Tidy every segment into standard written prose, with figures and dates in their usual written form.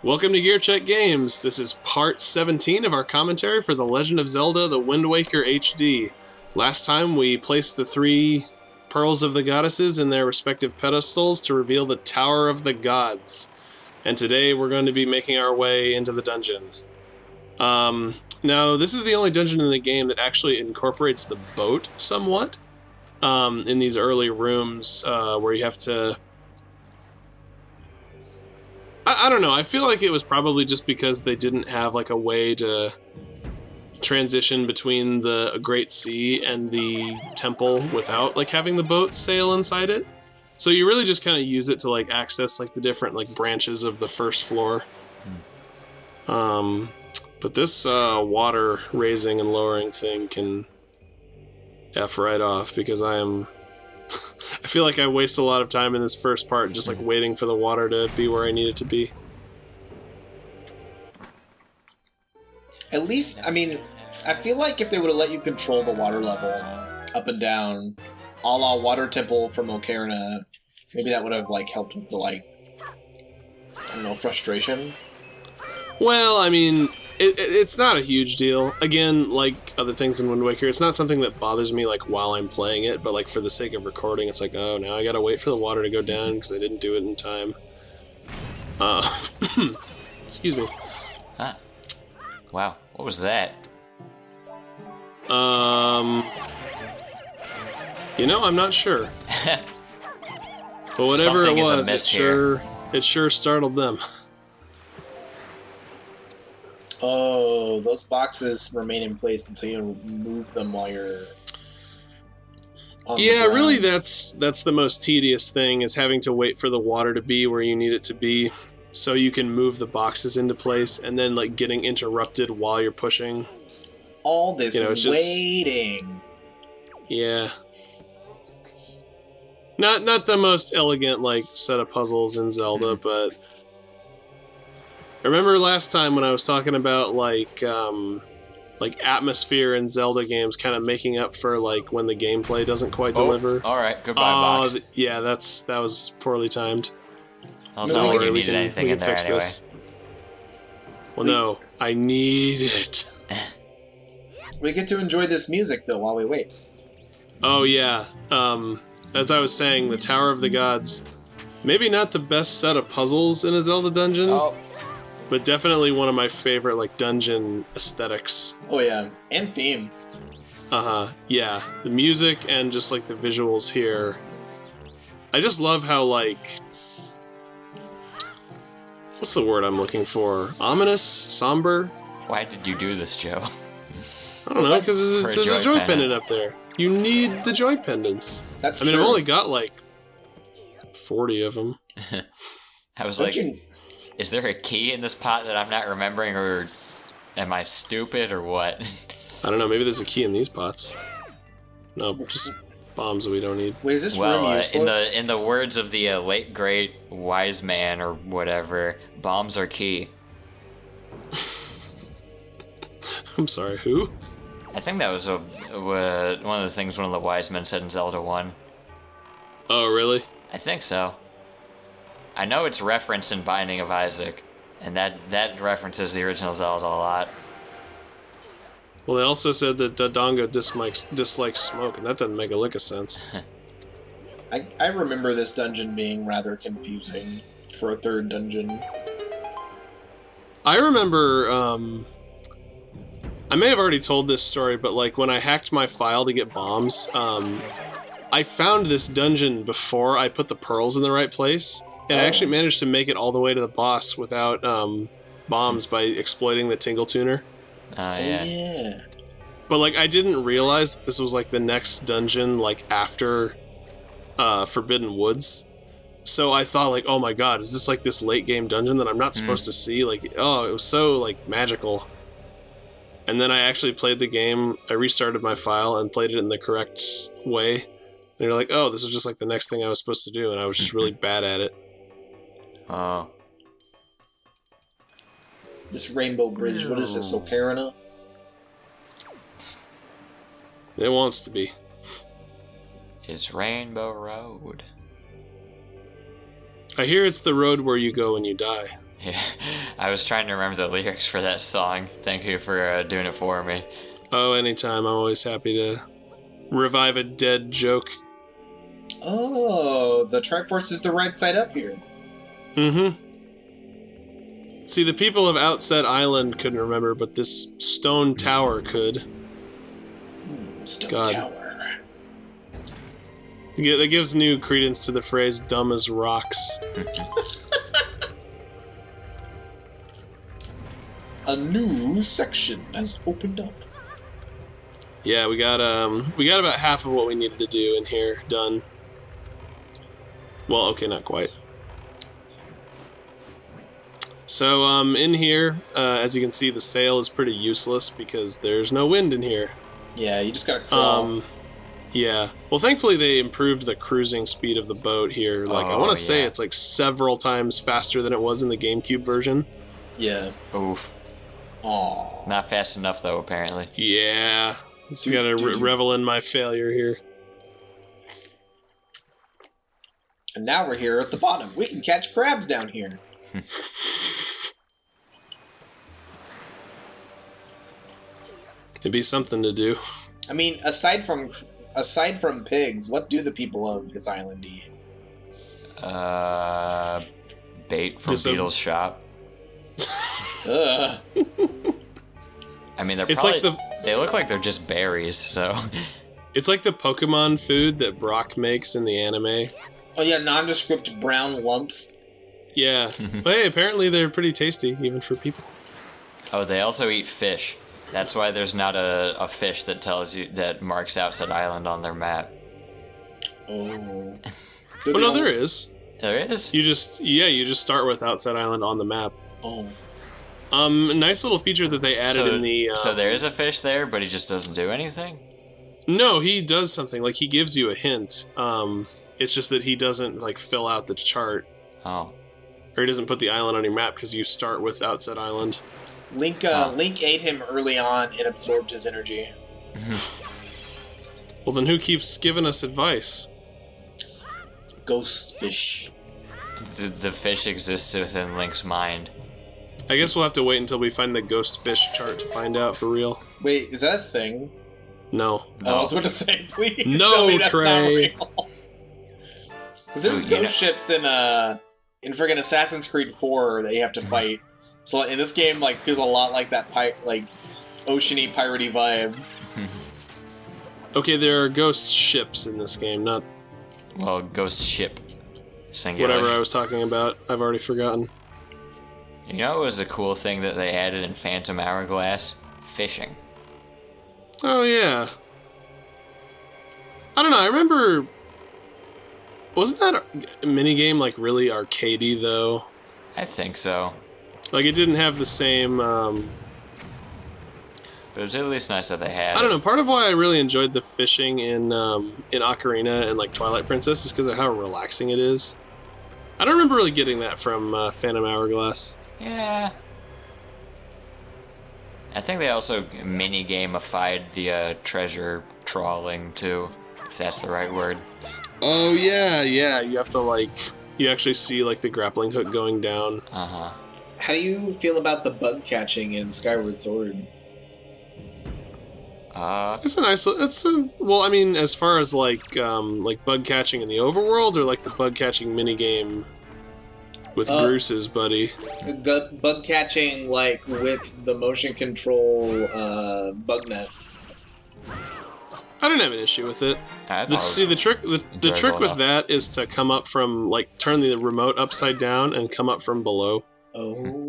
Welcome to GearCheckGames. This is part 17 of our commentary for The Legend of Zelda: The Wind Waker HD. Last time we placed the 3 Pearls of the Goddesses in their respective pedestals to reveal the Tower of the Gods. And today we're going to be making our way into the dungeon. Now, this is the only dungeon in the game that actually incorporates the boat somewhat. In these early rooms where you have to... I don't know, I feel like it was probably just because they didn't have like a way to transition between the Great Sea and the temple without like having the boat sail inside it. So you really just kind of use it to like access like the different like branches of the first floor. But this water raising and lowering thing can F right off because I feel like I waste a lot of time in this first part just like waiting for the water to be where I need it to be. At least, I mean, I feel like if they would have let you control the water level up and down, a la Water Temple from Ocarina, maybe that would have like helped with the like, I don't know, frustration. Well, I mean, it's not a huge deal. Again, like other things in Wind Waker, it's not something that bothers me like while I'm playing it, but like for the sake of recording, it's like, oh, now I gotta wait for the water to go down because I didn't do it in time. Excuse me. Huh. Wow, what was that? You know, I'm not sure. But whatever it was, it sure startled them. Oh, those boxes remain in place until you move them while you're on the ground. Really that's the most tedious thing, is having to wait for the water to be where you need it to be so you can move the boxes into place, and then like getting interrupted while you're pushing. All this waiting. Yeah. Not the most elegant like set of puzzles in Zelda, but remember last time when I was talking about like atmosphere in Zelda games kind of making up for like when the gameplay doesn't quite deliver? Alright, goodbye box. Yeah, that was poorly timed. It's not like you needed anything in there anyway. This. Well, no, I need it. We get to enjoy this music though while we wait. Oh yeah, as I was saying, the Tower of the Gods, maybe not the best set of puzzles in a Zelda dungeon. But definitely one of my favorite, like, dungeon aesthetics. Oh, yeah. And theme. Yeah. The music and just, like, the visuals here. I just love how, like... What's the word I'm looking for? Ominous? Somber? Why did you do this, Joe? I don't know, because there's a joy pendant up there. You need the joy pendants. That's true. I've only got, like, 40 of them. I was like... Is there a key in this pot that I'm not remembering, or am I stupid, or what? I don't know, maybe there's a key in these pots. No, just bombs that we don't need. Wait, is this room useless? In the words of the late great wise man, or whatever, bombs are key. I'm sorry, who? I think that was one of the things one of the wise men said in Zelda 1. Oh, really? I think so. I know it's referenced in Binding of Isaac, and that references the original Zelda a lot. Well, they also said that Dodongo dislikes smoke, and that doesn't make a lick of sense. I remember this dungeon being rather confusing for a third dungeon. I remember, I may have already told this story, but like when I hacked my file to get bombs, I found this dungeon before I put the pearls in the right place. And I actually managed to make it all the way to the boss without bombs by exploiting the Tingle Tuner. Yeah. But like I didn't realize that this was like the next dungeon like after Forbidden Woods. So I thought like, oh my god, is this like this late game dungeon that I'm not supposed to see? Like, oh, it was so like magical. And then I actually played the game, I restarted my file and played it in the correct way. And you're like, oh, this was just like the next thing I was supposed to do, and I was just really bad at it. Oh. This Rainbow Bridge, what is this, Ocarina? It wants to be. It's Rainbow Road. I hear it's the road where you go when you die. Yeah, I was trying to remember the lyrics for that song. Thank you for doing it for me. Oh, anytime. I'm always happy to revive a dead joke. Oh, the Triforce is the right side up here. Mm-hmm. See, the people of Outset Island couldn't remember, but this stone tower could. Stone God. Tower. Yeah, that gives new credence to the phrase "dumb as rocks." A new section has opened up. Yeah, we got about half of what we needed to do in here done. Well, okay, not quite. So, in here, as you can see, the sail is pretty useless because there's no wind in here. Yeah, you just gotta crawl. Yeah. Well, thankfully they improved the cruising speed of the boat here. Like, I want to say it's like several times faster than it was in the GameCube version. Yeah. Oof. Aww. Not fast enough, though, apparently. Yeah. So you gotta revel in my failure here. And now we're here at the bottom. We can catch crabs down here. It'd be something to do. I mean, aside from pigs, what do the people of this island eat? Bait from Beetle's shop. Ugh. I mean, It's like they look like they're just berries, so... It's like the Pokemon food that Brock makes in the anime. Oh yeah, nondescript brown lumps. Yeah. But hey, apparently they're pretty tasty, even for people. Oh, they also eat fish. That's why there's not a fish that tells you that marks Outset Island on their map. Oh. Well, no, there is. There is? You just start with Outside Island on the map. Oh. A nice little feature that they added in the... so there is a fish there, but he just doesn't do anything? No, he does something. Like, he gives you a hint. It's just that he doesn't, like, fill out the chart. Oh. Or he doesn't put the island on your map because you start with Outside Island. Link ate him early on and absorbed his energy. Well, then who keeps giving us advice? Ghost fish. The fish exists within Link's mind. I guess we'll have to wait until we find the ghost fish chart to find out for real. Wait, is that a thing? No. Oh, I was about to say, please no, tell me that's Trey. not real. Because there's ghost ships in friggin' Assassin's Creed 4 that you have to fight. So in this game, like, feels a lot like that oceany, piratey vibe. Okay, there are ghost ships in this game, not... Well, ghost ship. Singular. Whatever I was talking about. I've already forgotten. You know what was a cool thing that they added in Phantom Hourglass? Fishing. Oh, yeah. I don't know, I remember... Wasn't that minigame, like, really arcadey, though? I think so. Like, it didn't have the same, But it was at least nice that they had I don't know, part of why I really enjoyed the fishing in Ocarina and, like, Twilight Princess is because of how relaxing it is. I don't remember really getting that from Phantom Hourglass. Yeah. I think they also mini-gamified the treasure trawling, too, if that's the right word. Oh, yeah, you have to, like... You actually see, like, the grappling hook going down. Uh-huh. How do you feel about the bug catching in Skyward Sword? It's a nice... well, I mean, as far as, like bug catching in the overworld, or, like, the bug catching minigame with Bruce's buddy? The bug catching, like, with the motion control bug net. I don't have an issue with it. The trick with that is to come up from, like, turn the remote upside down and come up from below. Oh.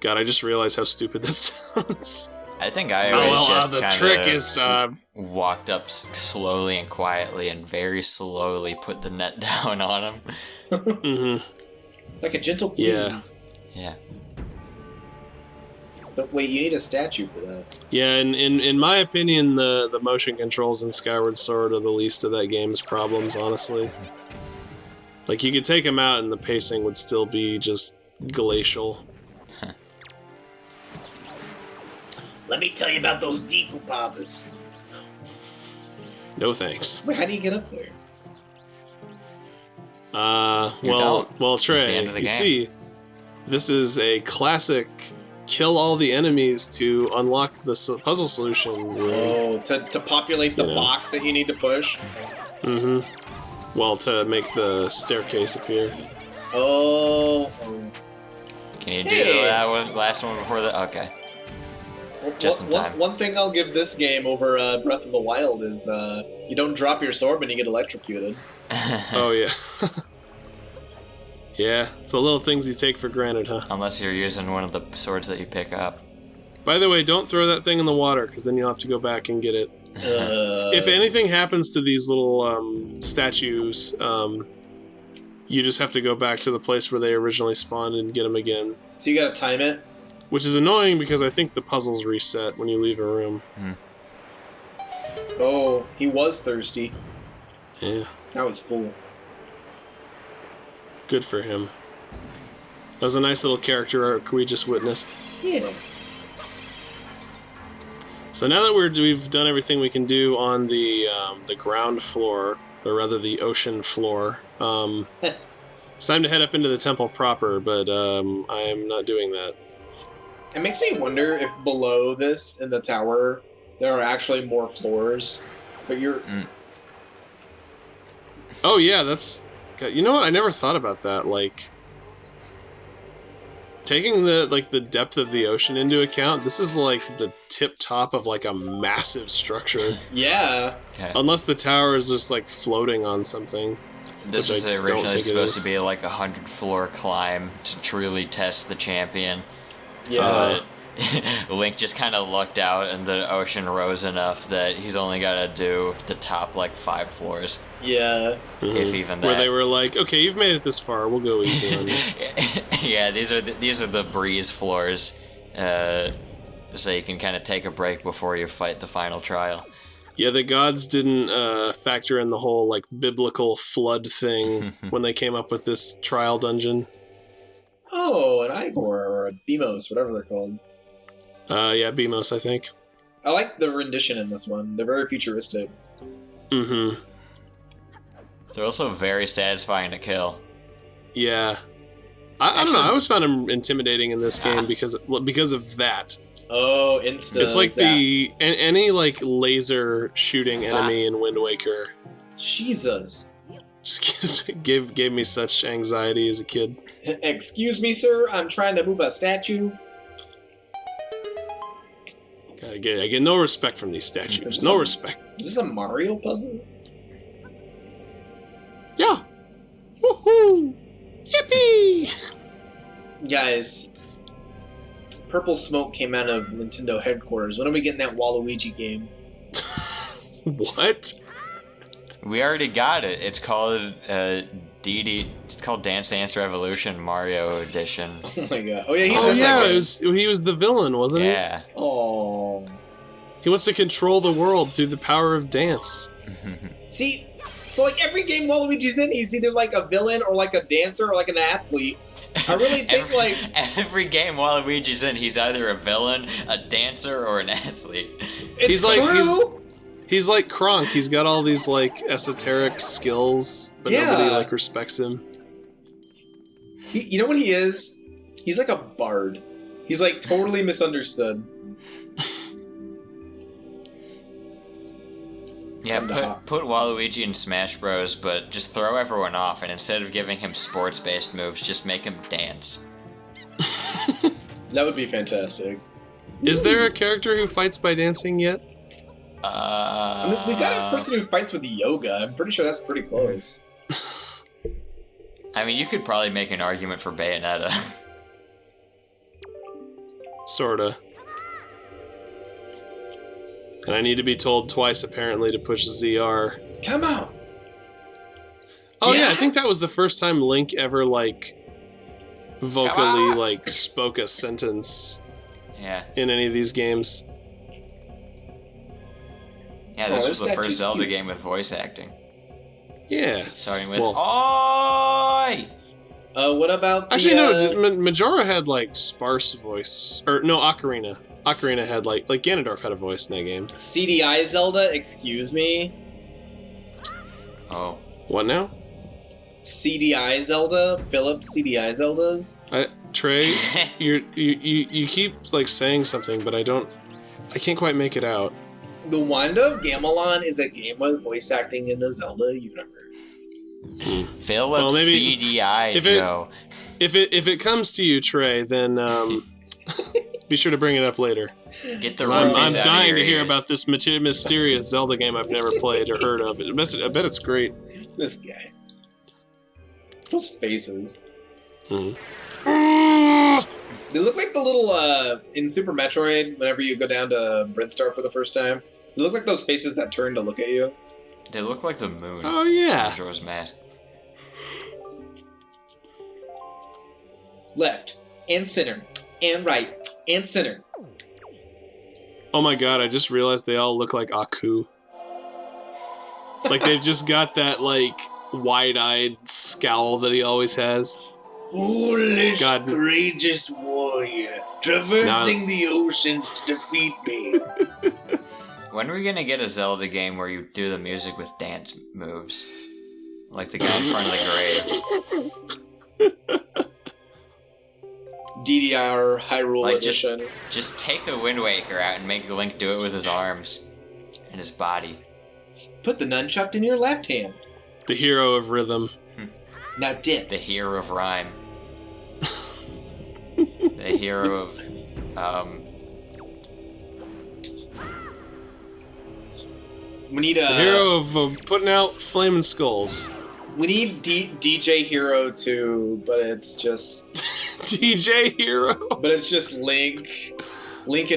God, I just realized how stupid that sounds. I think I always the trick is walked up slowly and quietly and very slowly put the net down on him. Mm-hmm. Like a gentle breeze. Yeah. But wait, you need a statue for that. Yeah, and in my opinion, the motion controls in Skyward Sword are the least of that game's problems, honestly. Like, you could take them out and the pacing would still be just glacial. Let me tell you about those Deku Papas. No thanks. Wait, how do you get up there? Well, Trey, you see, this is a classic kill all the enemies to unlock the puzzle solution. Oh, to populate the box that you need to push? Mm-hmm. Well, to make the staircase appear. Oh. Can you do that one, last one before the... Okay. Just in time. One thing I'll give this game over Breath of the Wild is you don't drop your sword when you get electrocuted. Oh, yeah. Yeah, it's the little things you take for granted, huh? Unless you're using one of the swords that you pick up. By the way, don't throw that thing in the water, because then you'll have to go back and get it. If anything happens to these little statues, you just have to go back to the place where they originally spawned and get them again. So you gotta time it? Which is annoying, because I think the puzzles reset when you leave a room. Oh, he was thirsty. Yeah. Now he's full. Good for him. That was a nice little character arc we just witnessed. Yeah. So now that we've done everything we can do on the ground floor, or rather the ocean floor, it's time to head up into the temple proper, but I am not doing that. It makes me wonder if below this in the tower there are actually more floors, but you're... Oh yeah, that's... You know what? I never thought about that. Like, taking the depth of the ocean into account, this is like the tip top of like a massive structure. Yeah. Unless the tower is just like floating on something. This was originally supposed to be like a 100-floor climb to truly test the champion. Yeah. Link just kind of lucked out and the ocean rose enough that he's only got to do the top like 5 floors. Yeah. If even that. Where they were like, okay, you've made it this far, we'll go easy on you. Yeah, these are the breeze floors, so you can kind of take a break before you fight the final trial. Yeah, the gods didn't factor in the whole like biblical flood thing when they came up with this trial dungeon. Oh, an Igor or a Beamos, whatever they're called. Yeah, Beamos, I think. I like the rendition in this one. They're very futuristic. Mm-hmm. They're also very satisfying to kill. Yeah. I don't know, I always found him intimidating in this game because of that. Oh, insta. It's like any like laser shooting enemy in Wind Waker. Jesus. Just gave me such anxiety as a kid. Excuse me, sir. I'm trying to move a statue. I get no respect from these statues. No respect. Is this a Mario puzzle? Yeah. Woohoo! Yippee! Guys, purple smoke came out of Nintendo headquarters. When are we getting that Waluigi game? What? We already got it. It's called It's called Dance Dance Revolution Mario Edition. Oh my god! Oh yeah, he was the villain, wasn't he? Yeah. Oh. He wants to control the world through the power of dance. See, so like every game Waluigi's in, he's either like a villain or like a dancer or like an athlete. I really think every game Waluigi's in, he's either a villain, a dancer, or an athlete. It's true. He's like Kronk. He's got all these like esoteric skills, but nobody like respects him. You know what he is? He's like a bard. He's like totally misunderstood. Yeah, put Waluigi in Smash Bros, but just throw everyone off, and instead of giving him sports-based moves, just make him dance. That would be fantastic. Is there a character who fights by dancing yet? I mean, we got a person who fights with yoga. I'm pretty sure that's pretty close. I mean, you could probably make an argument for Bayonetta. Sorta. And I need to be told twice, apparently, to push ZR. Come on! Oh yeah, I think that was the first time Link ever, like, vocally, like, spoke a sentence in any of these games. Yeah, this was the first Zelda game with voice acting. Yeah. Starting with Oi! What about the... Actually, no, Majora had, like, sparse voice. Or, no, Ocarina. Ocarina had, like Ganondorf had a voice in that game. CDI Zelda, excuse me? Oh. What now? CDI Zelda? Philip CDI Zeldas? Trey, you keep like saying something, but I can't quite make it out. The Wand of Gamelon is a game with voice acting in the Zelda universe. Philip Well, maybe CDI, if Joe. If it comes to you, Trey, then be sure to bring it up later. Get the I'm rubies out of dying your to hear ears. about this mysterious Zelda game I've never played or heard of. I bet it's great. This guy. Those faces. Hmm. They look like the little, in Super Metroid, whenever you go down to Brinstar for the first time. They look like those faces that turn to look at you. They look like the moon. Oh, yeah. Majora's Mask. Left, and center, and right, and center. Oh my god, I just realized they all look like Aku. Like they've just got that, like, wide-eyed scowl that he always has. Foolish, God. courageous warrior, traversing the oceans to defeat me. When are we gonna get a Zelda game where you do the music with dance moves? Like the guy in front of the grave. DDR Hyrule Like, Edition. Just take the Wind Waker out and make Link do it with his arms and his body. Put the nunchuck in your left hand. The hero of rhythm. Now dip. The hero of rhyme. The hero of, We need The hero of putting out flaming skulls. We need DJ Hero 2, but it's just DJ Hero. but it's just Link and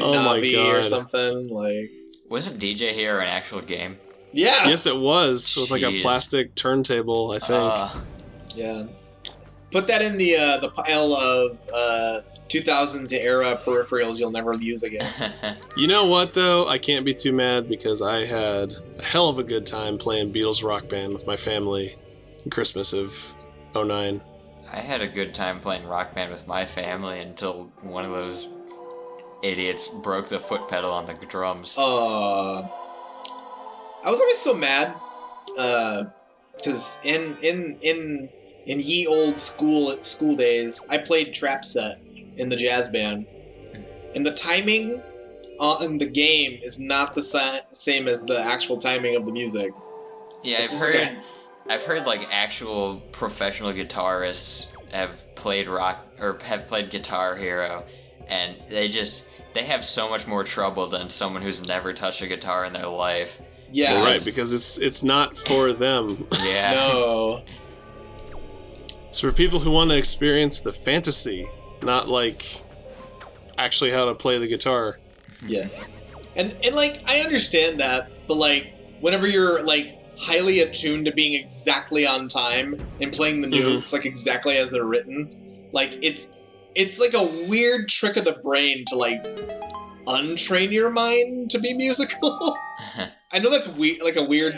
Oh my Navi God. or something like. wasn't DJ Hero an actual game? Yeah. Yes, it was with like a Jeez. plastic turntable, I think. Yeah. Put that in the pile of 2000s era peripherals you'll never use again. You know what though? I can't be too mad because I had a hell of a good time playing Beatles Rock Band with my family in Christmas of '09. I had a good time playing Rock Band with my family until one of those idiots broke the foot pedal on the drums. I was always so mad, because in ye old school days, I played trap set in the jazz band, and the timing on the game is not the same as the actual timing of the music. Yeah, I've heard like actual professional guitarists have played Guitar Hero, and they have so much more trouble than someone who's never touched a guitar in their life. Yeah, Well, right, because it's not for them. Yeah. No. It's for people who want to experience the fantasy, not like actually how to play the guitar. Yeah. And like I understand that, but like whenever you're like highly attuned to being exactly on time and playing the notes like exactly as they're written, like it's like a weird trick of the brain to like untrain your mind to be musical. I know that's like a weird.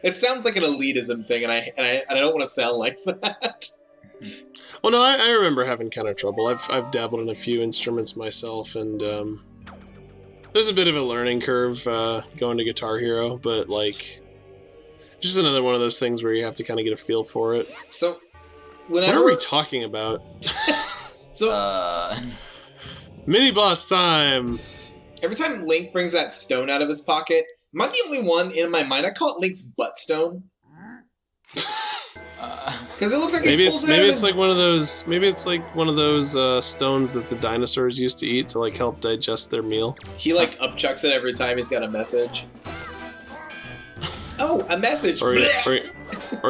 It sounds like an elitism thing, and I don't want to sound like that. Well, no, I remember having kind of trouble. I've dabbled in a few instruments myself, and there's a bit of a learning curve going to Guitar Hero, but like, just another one of those things where you have to kind of get a feel for it. So, What are we talking about? Mini boss time. Every time Link brings that stone out of his pocket, am I the only one in my mind? I call it Link's butt stone. Because it looks like maybe it's like one of those stones that the dinosaurs used to eat to like help digest their meal. He like upchucks it every time he's got a message. Oh, a message! Or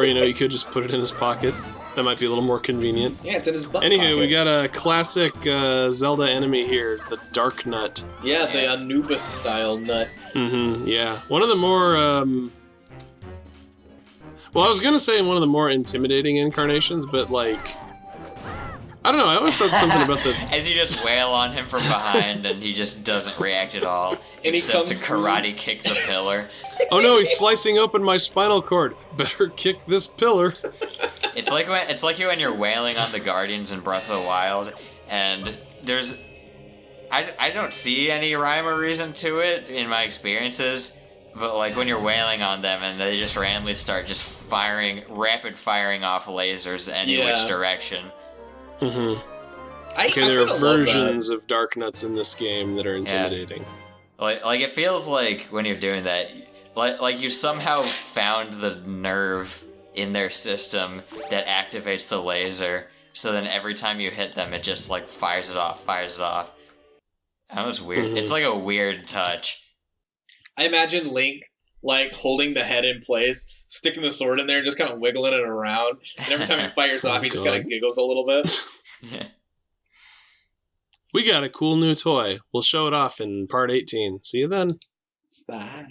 you know, you could just put it in his pocket. That might be a little more convenient. Yeah, it's in his butt Anywho, pocket. we got a classic Zelda enemy here, the Dark Nut. Yeah, the Anubis style nut. Mm-hmm, yeah. One of the more, well, I was gonna say one of the more intimidating incarnations, but like, I don't know, I always thought something about the... As you just wail on him from behind and he just doesn't react at all, And except to karate kick the pillar. Oh no, he's slicing open my spinal cord. Better kick this pillar. It's like when you're wailing on the Guardians in Breath of the Wild, and I don't see any rhyme or reason to it in my experiences, but like when you're wailing on them and they just randomly start just rapid firing off lasers any which direction. Mm-hmm. Okay, there are versions of Dark Nuts in this game that are intimidating. Like it feels like when you're doing that, like you somehow found the nerve in their system that activates the laser, so then every time you hit them, it just like fires it off. That was weird. It's like a weird touch. I imagine Link like holding the head in place, sticking the sword in there, and just kind of wiggling it around. And every time it fires off, he just kind of giggles a little bit. We got a cool new toy. We'll show it off in part 18. See you then. Bye.